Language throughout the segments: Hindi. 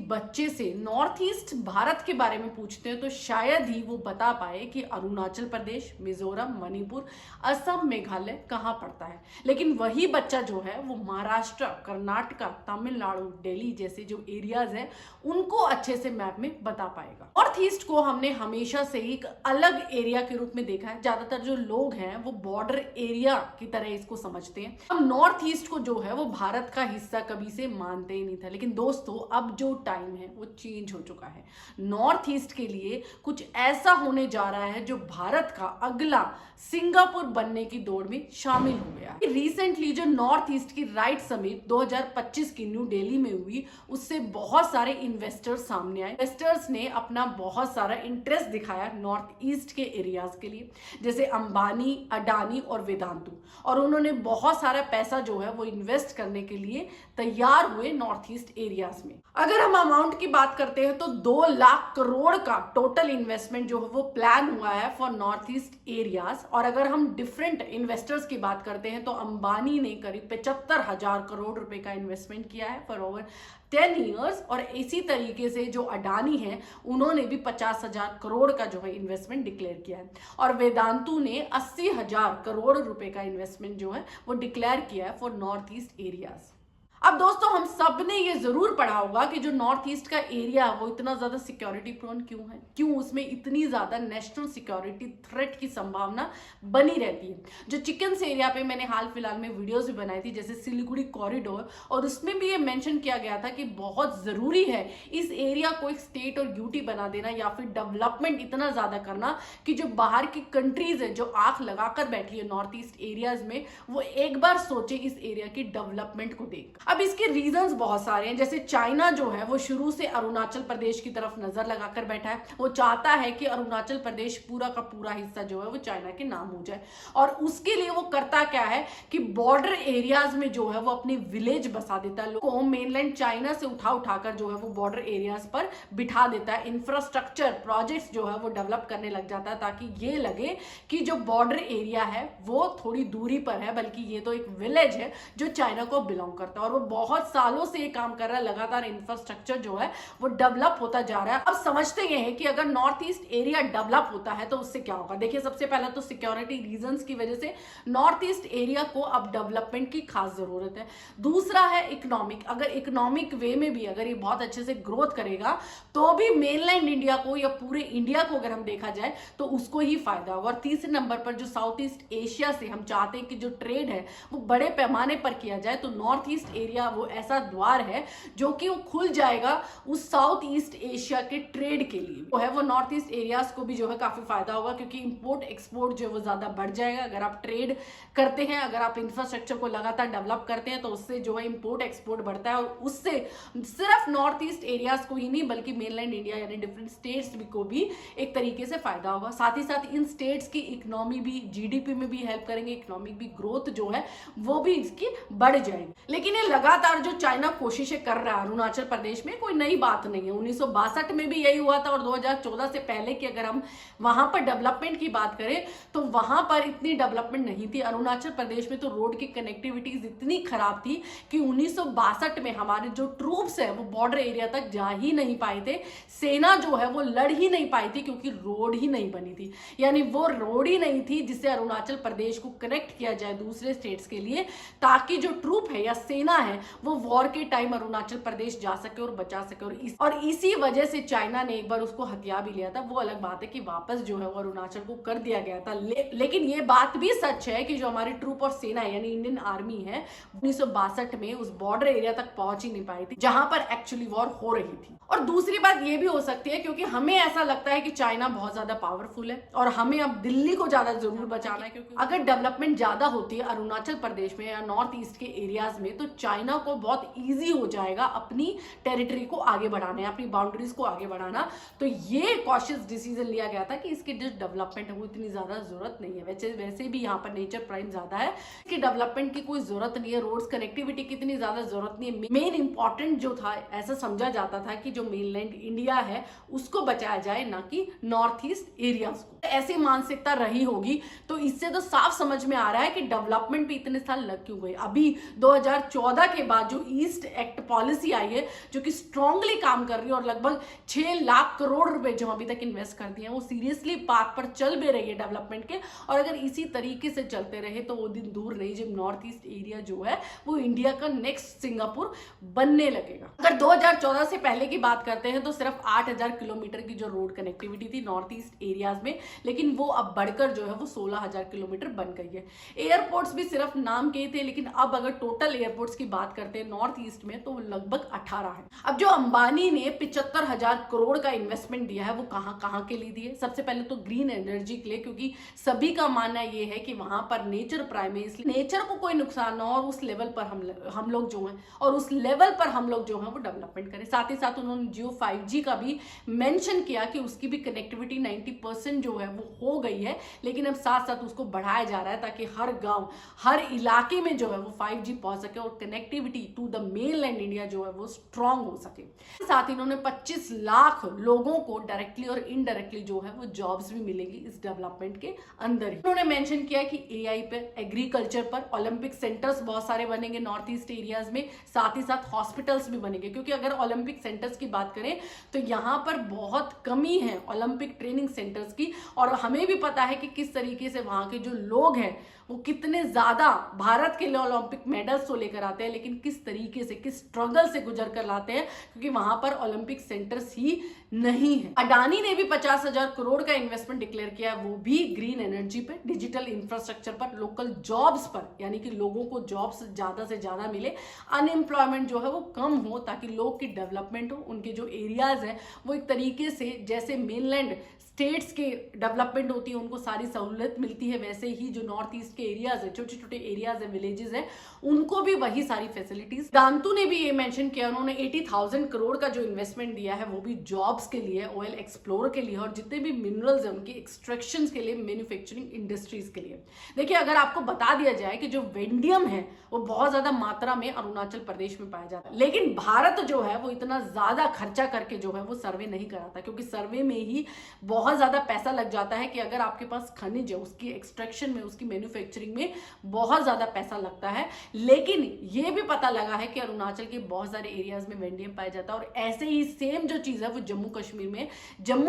बच्चे से नॉर्थ ईस्ट भारत के बारे में पूछते हैं तो शायद ही वो बता पाए कि अरुणाचल प्रदेश, मिजोरम, मणिपुर, असम, मेघालय कहाँ पड़ता है। लेकिन वही बच्चा जो है वो महाराष्ट्र, कर्नाटका, तमिलनाडु, दिल्ली जैसे जो एरियाज हैं उनको अच्छे से मैप में बता पाएगा। नॉर्थ ईस्ट को हमने हमेशा से एक अलग एरिया के रूप में देखा है। ज्यादातर जो लोग हैं वो बॉर्डर एरिया की तरह इसको समझते हैं। अब नॉर्थ ईस्ट को जो है वो भारत का हिस्सा कभी से मानते ही नहीं था। लेकिन दोस्तों अब जो टाइम है वो चेंज हो चुका है। नॉर्थ ईस्ट के लिए कुछ ऐसा होने जा रहा है जो भारत का अगला सिंगापुर बनने की दौड़ में शामिल हो गया है। रिसेंटली जो नॉर्थ ईस्ट की राइट समिट 2025 की न्यू दिल्ली में हुई, उससे बहुत सारे इन्वेस्टर्स सामने आए। इन्वेस्टर्स ने अपना बहुत सारा इंटरेस्ट दिखाया नॉर्थ ईस्ट के एरियाज के लिए, जैसे अंबानी, अडानी और वेदांतु, और उन्होंने बहुत सारा पैसा जो है वो इन्वेस्ट करने के लिए तैयार हुए नॉर्थ ईस्ट एरियाज में। अगर हम अमाउंट की बात करते हैं तो 2 लाख करोड़ का टोटल इन्वेस्टमेंट जो है वो प्लान हुआ है फॉर नॉर्थ ईस्ट एरियाज। और अगर हम डिफरेंट इन्वेस्टर्स की बात करते हैं तो अंबानी ने करीब 75,000 करोड़ रुपए का इन्वेस्टमेंट किया है फॉर ओवर 10 ईयर्स, और इसी तरीके से जो अडानी हैं उन्होंने भी 50,000 करोड़ का जो है इन्वेस्टमेंट डिक्लेयर किया है, और वेदांतु ने 80,000 करोड़ रुपए का इन्वेस्टमेंट जो है वो डिक्लेयर किया है फॉर नॉर्थ ईस्ट एरियाज। अब दोस्तों हम सब ने ये जरूर पढ़ा होगा कि जो नॉर्थ ईस्ट का एरिया है वो इतना ज्यादा सिक्योरिटी प्रोन क्यों है, क्यों उसमें इतनी ज्यादा नेशनल सिक्योरिटी थ्रेट की संभावना बनी रहती है। जो चिकन्स एरिया पे मैंने हाल फिलहाल में वीडियोस भी बनाई थी, जैसे सिलीगुड़ी कॉरिडोर, और उसमें भी ये मेंशन किया गया था कि बहुत जरूरी है इस एरिया को एक स्टेट और यूटी बना देना, या फिर डेवलपमेंट इतना ज्यादा करना कि जो बाहर की कंट्रीज है जो आंख लगाकर बैठी है नॉर्थ ईस्ट एरियाज में, वो एक बार सोचे इस एरिया की डेवलपमेंट को देख। अब इसके रीजंस बहुत सारे हैं। जैसे चाइना जो है वो शुरू से अरुणाचल प्रदेश की तरफ नजर लगाकर बैठा है। वो चाहता है कि अरुणाचल प्रदेश पूरा का पूरा हिस्सा जो है वो चाइना के नाम हो जाए, और उसके लिए वो करता क्या है कि बॉर्डर एरियाज में जो है वो अपनी विलेज बसा देता है। लोगों को मेनलैंड चाइना से उठाकर जो है वो बॉर्डर एरियाज पर बिठा देता है। इंफ्रास्ट्रक्चर प्रोजेक्ट्स जो है वो डेवलप करने लग जाता है, ताकि ये लगे कि जो बॉर्डर एरिया है वो थोड़ी दूरी पर है, बल्कि ये तो एक विलेज है जो चाइना को बिलोंग करता है। और वो बहुत सालों से ये काम कर रहा है, लगातार इंफ्रास्ट्रक्चर जो है वो डेवलप होता जा रहा है। अब समझते ये हैं कि अगर नॉर्थ ईस्ट एरिया डेवलप होता है तो उससे क्या होगा। देखिए सबसे पहला तो सिक्योरिटी रीजंस की वजह से नॉर्थ ईस्ट एरिया को अब डेवलपमेंट की खास जरूरत है। दूसरा है इकोनॉमिक। अगर इकोनॉमिक वे में भी अगर ये बहुत अच्छे से ग्रोथ करेगा तो भी मेनलैंड इंडिया को या पूरे इंडिया को अगर हम देखा जाए तो उसको ही फायदा होगा। और तीसरे नंबर पर जो साउथ ईस्ट एशिया से हम चाहते हैं कि जो ट्रेड है वो बड़े पैमाने पर किया जाए, तो नॉर्थ ईस्ट एरिया वो ऐसा द्वार है जो कि वो खुल जाएगा उस साउथ ईस्ट एशिया के ट्रेड के लिए। वो है वो नॉर्थ ईस्ट एरियाज को भी जो है काफी फायदा होगा, क्योंकि इंपोर्ट एक्सपोर्ट जो है वो ज्यादा बढ़ जाएगा। अगर आप ट्रेड करते हैं, अगर आप इंफ्रास्ट्रक्चर को लगातार डेवलप करते हैं तो उससे जो है इंपोर्ट एक्सपोर्ट बढ़ता है, और उससे सिर्फ नॉर्थ ईस्ट एरियाज को ही नहीं बल्कि मेनलैंड इंडिया यानी डिफरेंट स्टेट्स को भी एक तरीके से फायदा होगा। साथ ही साथ इन स्टेट्स की इकोनॉमी भी, जीडीपी में भी हेल्प करेंगे, इकोनॉमिक भी ग्रोथ जो है वो भी इसकी बढ़ जाएगी। लेकिन ये लगातार जो चाइना कोशिशें कर रहा है अरुणाचल प्रदेश में कोई नई बात नहीं है। 1962 में भी यही हुआ था, और 2014 से पहले की अगर हम वहां पर डेवलपमेंट की बात करें तो वहां पर इतनी डेवलपमेंट नहीं थी। अरुणाचल प्रदेश में तो रोड की कनेक्टिविटी इतनी खराब थी कि 1962 में हमारे जो ट्रूप्स है वो बॉर्डर एरिया तक जा ही नहीं पाए थे। सेना जो है वो लड़ ही नहीं पाई थी क्योंकि रोड ही नहीं बनी थी। यानी वो रोड ही नहीं थी जिससे अरुणाचल प्रदेश को कनेक्ट किया जाए दूसरे स्टेट्स के लिए, ताकि जो ट्रूप है या सेना है वो वॉर के टाइम अरुणाचल प्रदेश जा सके और बचा सके। और इसी वजह से चाइना ने एक बार उसको हथिया भी लिया था। वो अलग बात है कि वापस जो है वो अरुणाचल को कर दिया गया था। लेकिन ये बात भी सच है कि जो हमारी ट्रूप और सेना है यानी इंडियन आर्मी है 1962 में उस बॉर्डर एरिया तक पहुंच ही नहीं पाई थी जहां पर एक्चुअली वॉर हो रही थी। और दूसरी बात ये भी हो सकती है क्योंकि हमें ऐसा लगता है कि चाइना बहुत ज्यादा पावरफुल है और हमें अब दिल्ली को ज्यादा जरूर बचाना है, क्योंकि अगर डेवलपमेंट ज्यादा होती है अरुणाचल प्रदेश में या नॉर्थ ईस्ट के एरियाज में तो चाइना को बहुत ईजी हो जाएगा अपनी टेरिटरी को आगे बढ़ाना, अपनी बाउंड्रीज को आगे बढ़ाना। तो ये कॉशियस डिसीजन लिया गया था कि इसकी जो डेवलपमेंट है वो इतनी ज्यादा जरूरत नहीं है। वैसे भी यहाँ पर नेचर प्राइम ज्यादा है, इसकी डेवलपमेंट की कोई जरूरत नहीं है। रोड्स कनेक्टिविटी की इतनी ज्यादा जरूरत नहीं है। मेन इंपॉर्टेंट जो था, ऐसा समझा जाता था कि जो मेनलैंड इंडिया है उसको बचाया जाए, ना कि नॉर्थ ईस्ट एरियाज को। ऐसी मानसिकता रही होगी तो इससे तो साफ समझ में आ रहा है कि डेवलपमेंट भी इतने साल लग क्यों गए। अभी 2014 2014 के बाद जो ईस्ट एक्ट पॉलिसी आई है जो कि स्ट्रांगली काम कर रही है और लगभग 6 लाख करोड़ रुपए जो अभी तक इन्वेस्ट कर दिए हैं, वो सीरियसली पाथ पर चल भी रही है डेवलपमेंट के। और अगर इसी तरीके से चलते रहे तो वो दिन दूर नहीं जब नॉर्थ ईस्ट एरिया जो है वो इंडिया का नेक्स्ट सिंगापुर बनने लगेगा। अगर 2014 से पहले की बात करते हैं तो सिर्फ 8000 किलोमीटर की जो रोड कनेक्टिविटी थी नॉर्थ ईस्ट एरियाज में, लेकिन वो अब बढ़कर जो है वो 16000 किलोमीटर बन गई है। एयरपोर्ट्स भी सिर्फ नाम के थे, लेकिन अब अगर टोटल एयरपोर्ट्स की बात करते हैं नॉर्थ ईस्ट में तो लगभग 18 है। अब जो अंबानी ने 75,000 करोड़ का इन्वेस्टमेंट दिया है वो कहां कहां के लिए दिए? सबसे पहले तो ग्रीन एनर्जी के लिए, क्योंकि सभी का मानना ये है कि वहां पर नेचर प्राइम है, इसलिए नेचर को कोई नुकसान ना हो और उस लेवल पर हम लोग जो हैं और उस लेवल पर हम लोग जो हैं वो डेवलपमेंट करें। साथ ही साथ उन्होंने जियो 5G का भी मेंशन किया कि उसकी भी कनेक्टिविटी 90% जो है वो हो गई है, लेकिन अब साथ साथ उसको बढ़ाया जा रहा है ताकि हर गांव हर इलाके में जो है वो 5G पहुंच सके और connectivity to the mainland India जो है वो स्ट्रांग हो सके। साथ ही इन्होंने 25 लाख लोगों को डायरेक्टली और इनडायरेक्टली जो है वो जॉब्स भी मिलेंगी इस डेवलपमेंट के अंदर ही। उन्होंने मेंशन किया कि AI पे, एग्रीकल्चर पर, ओलंपिक सेंटर्स बहुत सारे बनेंगे नॉर्थ ईस्ट एरियाज में, साथ ही साथ हॉस्पिटल्स भी बनेंगे, क्योंकि अगर ओलंपिक सेंटर्स की बात करें तो यहाँ पर बहुत कमी है ओलंपिक ट्रेनिंग सेंटर्स की। और हमें भी पता है कि किस तरीके से वहां के जो लोग हैं वो कितने ज्यादा भारत के लिए ओलंपिक मेडल्स तो लेकर आते हैं, लेकिन किस तरीके से, किस स्ट्रगल से गुजर कर लाते हैं, क्योंकि वहां पर ओलंपिक सेंटर्स ही नहीं है। अडानी ने भी 50,000 करोड़ का इन्वेस्टमेंट डिक्लेयर किया है, वो भी ग्रीन एनर्जी पे, डिजिटल इंफ्रास्ट्रक्चर पर, लोकल जॉब्स पर, यानी कि लोगों को जॉब्स ज्यादा से ज्यादा मिले, अनएम्प्लॉयमेंट जो है वो कम हो ताकि लोग की डेवलपमेंट हो, उनके जो एरियाज है वो एक तरीके से जैसे मेनलैंड स्टेट्स के डेवलपमेंट होती है उनको सारी सहूलियत मिलती है, वैसे ही जो नॉर्थ ईस्ट के एरियाज है, छोटे छोटे एरियाज है, विलेजेस है, उनको भी वही सारी फैसिलिटीज। दांतु ने भी ये मेंशन किया, उन्होंने 80,000 करोड़ का जो इन्वेस्टमेंट दिया है वो भी जॉब्स के लिए, ऑयल एक्सप्लोर के लिए और जितने भी मिनरल्स है उनके एक्सट्रैक्शन के लिए, मैन्युफैक्चरिंग इंडस्ट्रीज के लिए। देखिए, अगर आपको बता दिया जाए कि जो वेंडियम है वो बहुत ज्यादा मात्रा में अरुणाचल प्रदेश में पाया जाता है, लेकिन भारत जो है वो इतना ज्यादा खर्चा करके जो है वो सर्वे नहीं कराता, क्योंकि सर्वे में ही बहुत ज्यादा पैसा लग जाता है कि अगर आपके पास खनिज है उसकी एक्सट्रैक्शन में, उसकी मैन्युफैक्चरिंग में बहुत ज्यादा पैसा लगता है। लेकिन ये भी पता लगा है कि अरुणाचल के बहुत सारे एरियाज में वेंडियम पाया जाता है और ऐसे ही सेम जो चीज है वो जम्मू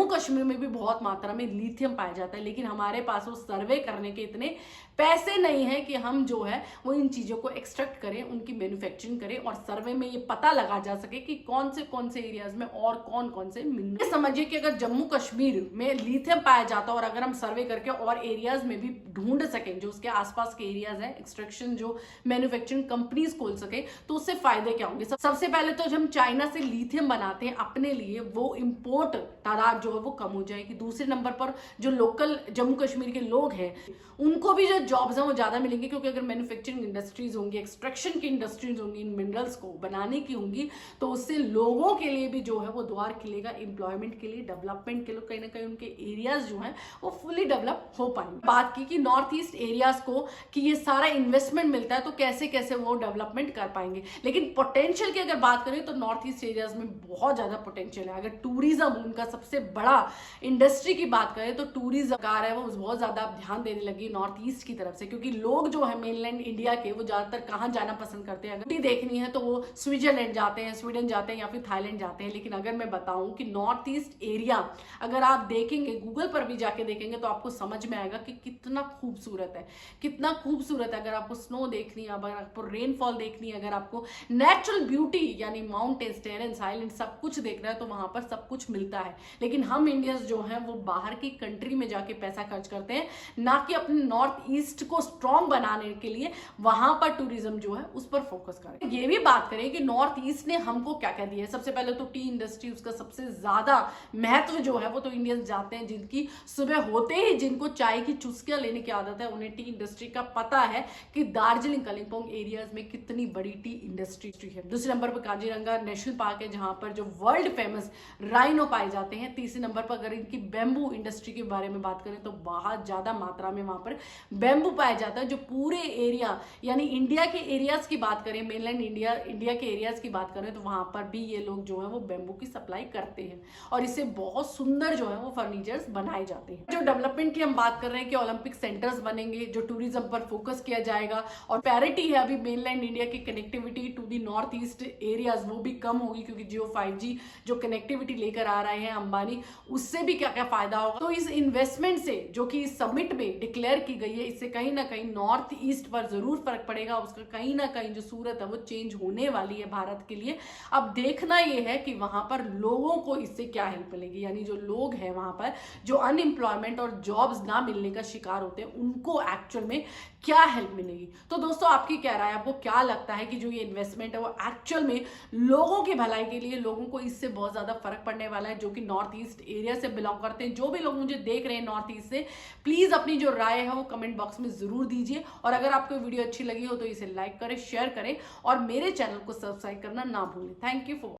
कश्मीर में भी बहुत मात्रा में लिथियम पाया जाता है, लेकिन हमारे पास वो सर्वे करने के इतने पैसे नहीं है कि हम जो है वो इन चीजों को एक्सट्रैक्ट करें, उनकी मैन्युफैक्चरिंग करें और सर्वे में ये पता लगा जा सके कि कौन से एरियाज में और कौन से मिनरल। समझिए कि अगर जम्मू कश्मीर में लिथियम पाया जाता और अगर हम सर्वे करके और एरियाज में भी ढूंढ सकें जो उसके आसपास के एरियाज है, एक्सट्रैक्शन जो मैन्युफैक्चरिंग कंपनीज खोल सके, तो उससे फायदे क्या होंगे? सबसे पहले तो जब हम चाइना से लिथियम बनाते हैं अपने लिए, वो इंपोर्ट तादाद जो है वो कम हो जाएगी। दूसरे नंबर पर जो लोकल जम्मू कश्मीर के लोग हैं उनको भी जो जॉब्स हैं वो ज्यादा मिलेंगे, क्योंकि अगर मैन्युफैक्चरिंग इंडस्ट्रीज होंगी, एक्सट्रैक्शन की इंडस्ट्रीज होंगी, इन मिनरल्स को बनाने की होंगी, तो उससे लोगों के लिए भी जो है वो द्वार खिलेगा, एम्प्लॉयमेंट के लिए, डेवलपमेंट के लिए, कहीं ना कहीं उनके एरियाज जो हैं वो फुली डेवलप हो पाएंगे। बात की कि नॉर्थ ईस्ट एरियाज को कि ये सारा इन्वेस्टमेंट मिलता है तो कैसे कैसे वो डेवलपमेंट कर पाएंगे, लेकिन पोटेंशियल की अगर बात करें तो नॉर्थ ईस्ट एरियाज में बहुत ज्यादा पोटेंशियल है। अगर टूरिज्म उनका सबसे बड़ा इंडस्ट्री की बात करें तो टूरिज्म कार है वो बहुत ज्यादा ध्यान देने लगी नॉर्थ ईस्ट की तरफ से, क्योंकि लोग जो है मेनलैंड इंडिया के वो ज्यादातर कहाँ जाना पसंद करते हैं? अगर देखनी है तो वो स्विट्जरलैंड जाते हैं, स्वीडन जाते हैं या फिर थाईलैंड जाते हैं। लेकिन अगर मैं बताऊं कि नॉर्थ ईस्ट एरिया अगर आप देखेंगे, गूगल पर भी जाके देखेंगे तो आपको समझ में आएगा कि कितना खूबसूरत है, कितना खूबसूरत है। अगर आपको स्नो देखनी है, अगर आपको रेनफॉल देखनी है, अगर आपको नेचुरल ब्यूटी यानी माउंटेन्स, टेरेंस, आइलैंड सब कुछ देखना है तो वहां पर सब कुछ मिलता है। लेकिन हम इंडियंस जो हैं वो बाहर की कंट्री में जाके पैसा खर्च करते हैं, ना कि अपने नॉर्थ ईस्ट को स्ट्रॉन्ग बनाने के लिए वहां पर टूरिज्म जो है उस पर फोकस करें। ये भी बात करें कि नॉर्थ ईस्ट ने हमको क्या क्या दिया है। सबसे पहले तो टी इंडस्ट्री, उसका सबसे ज्यादा महत्व जो है वो तो इंडियंस जाते हैं जिनकी सुबह होते ही जिनको चाय की चुस्कियां लेने की आदत है, उन्हें टी इंडस्ट्री का पता है कि दार्जिलिंग, कलिम्पोंग एरियाज में कितनी बड़ी टी इंडस्ट्री है। दूसरे नंबर पर काजीरंगा नेशनल पार्क है जहां पर जो वर्ल्ड फेमस राइनो पाए जाते हैं। तीसरे नंबर पर अगर इनकी बैम्बू इंडस्ट्री के बारे में बात करें तो बहुत ज्यादा मात्रा में वहां पर बैम्बू पाया जाता है, जो पूरे एरिया यानी इंडिया के एरियाज की बात करें, मेनलैंड इंडिया के एरियाज की बात करें तो वहां पर भी ये लोग जो है वो बैम्बू की सप्लाई करते हैं और इससे बहुत सुंदर जो है वो फर्नीचर्स बनाए जाते हैं। जो डेवलपमेंट की हम बात कर रहे हैं कि ओलंपिक सेंटर्स बनेंगे, जो टूरिज्म पर फोकस किया जाएगा, और पैरिटी है अभी मेनलैंड इंडिया की connectivity to the north east areas वो भी कम होगी, क्योंकि जियो 5G जो कनेक्टिविटी लेकर आ रहे हैं अंबानी, उससे भी क्या क्या फायदा होगा। तो इस इन्वेस्टमेंट से जो कि इस समिट में डिक्लेयर की गई है, इससे कहीं ना कहीं नॉर्थ ईस्ट पर जरूर फर्क पड़ेगा। उसका कहीं ना कहीं जो सूरत है वो चेंज होने वाली है भारत के लिए। अब देखना यह है कि वहां पर लोगों को इससे क्या हेल्प मिलेगी, यानी जो लोग हैं वहां पर जो अनएम्प्लॉयमेंट और जॉब्स ना मिलने का शिकार होते हैं, उनको एक्चुअल में क्या हेल्प मिलेगी। तो दोस्तों आपकी क्या राय है, आपको क्या लगता है कि जो ये इन्वेस्टमेंट है वो एक्चुअल में लोगों की भलाई के लिए, लोगों को इससे बहुत ज्यादा फर्क पड़ने वाला है जो कि नॉर्थ ईस्ट एरिया से बिलोंग करते हैं। जो भी लोग मुझे देख रहे हैं नॉर्थ ईस्ट से, प्लीज अपनी जो राय है वो कमेंट बॉक्स में जरूर दीजिए। और अगर आपको वीडियो अच्छी लगी हो तो इसे लाइक करें, शेयर करें और मेरे चैनल को सब्सक्राइब करना ना भूलें। Thank you for